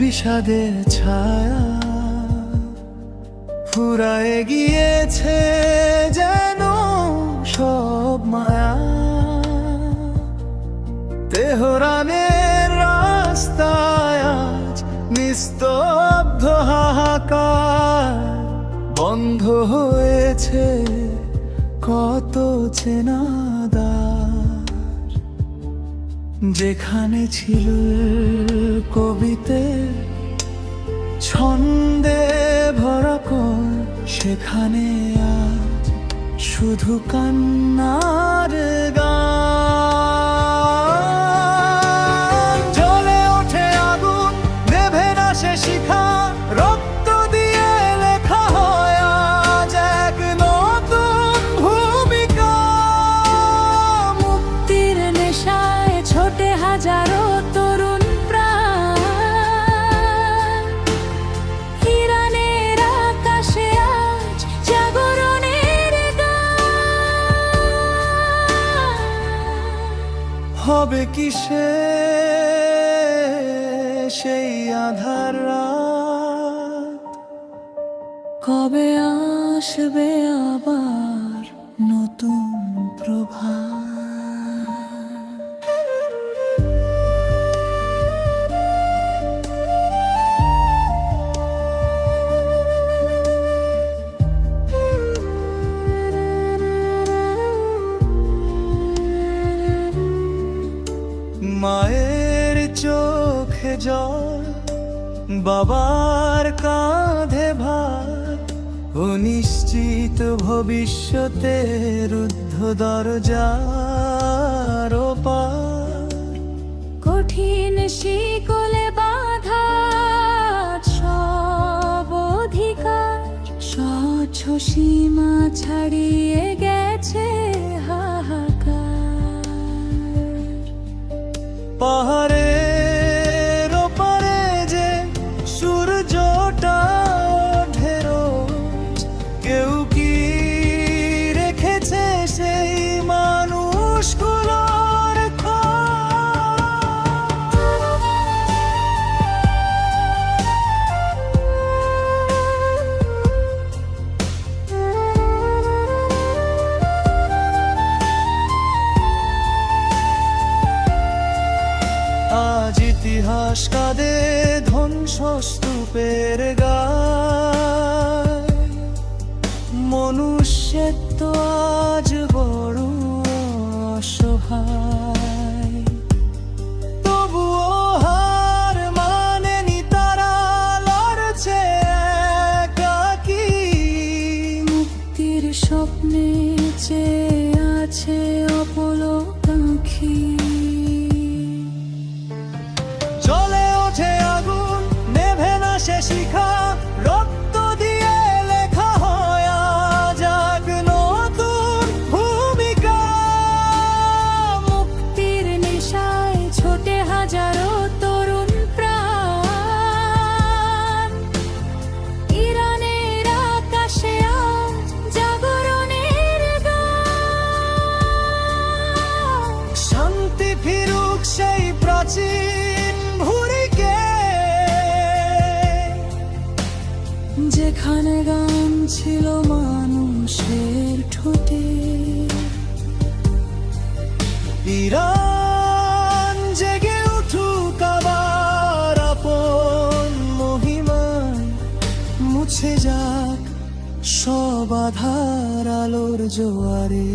বিষাদের ছায়া ফুরায়ে গিয়েছে যেন সব মায়া। তেহরানের রাস্তায় আজ নিস্তব্ধ হাহাকার, বন্ধ হয়েছে কত চেনা দ্বার। যেখানে ছিল কবিতে ছন্দে ভরা কর, সেখানে আজ শুধু কান্নার গান। জ্বলে ওঠে আগুন, নেভে না সে শিখা, রক্ত দিয়ে লেখা হয় আজ এক নতুন ভূমিকা। মুক্তির নেশায় ছোটে হাজারো তরুণ প্রাণ, ইরানের আকাশে আজ জাগরণের গান। হবে কিসে সেই আধার রাত, কবে আসবে আবার নতুন প্রভাত? মায়ের চোখে জল, বাবার কাঁধে ভার, অনিশ্চিত ভবিষ্যতের রুদ্ধ দরজার পার। কঠিন শিকলে বাঁধা সব অধিকার, স্বচ্ছ সীমা ছাড়িয়ে গেছে হাহাকার। পাহাড়ের ওপারে যে সূর্যটা ওঠে রোজ, কেউ কি রেখেছে সেই মানুষগুলোর খোঁজ? আজ ইতিহাস কাঁদে ধ্বংসস্তূপের গায়, মনুষ্যত্ব আজ বড় অসহায়। তবুও হার মানেনি তারা, লড়ছে একাকী। মুক্তির স্বপ্নে চেয়ে আছে অপলক আঁখি। জ্বলে ওঠে আগুন, নেভে না সে শিখা, রক্ত দিয়ে লেখা হয় আজ এক নতুন ভূমিকা। মুক্তির নেশায় ছোটে হাজারো তরুণ প্রাণ, ইরানের আকাশে আজ জাগরণের গান। শান্তি ফিরুক সেই প্রাচীন ভুঁড়িকে, যেখানে গান ছিল মানুষের ঠোঁটে। ইরান জেগে উঠুক আবার আপন মহিমায়, মুছে যাক সব আধার আলোর জোয়ারে।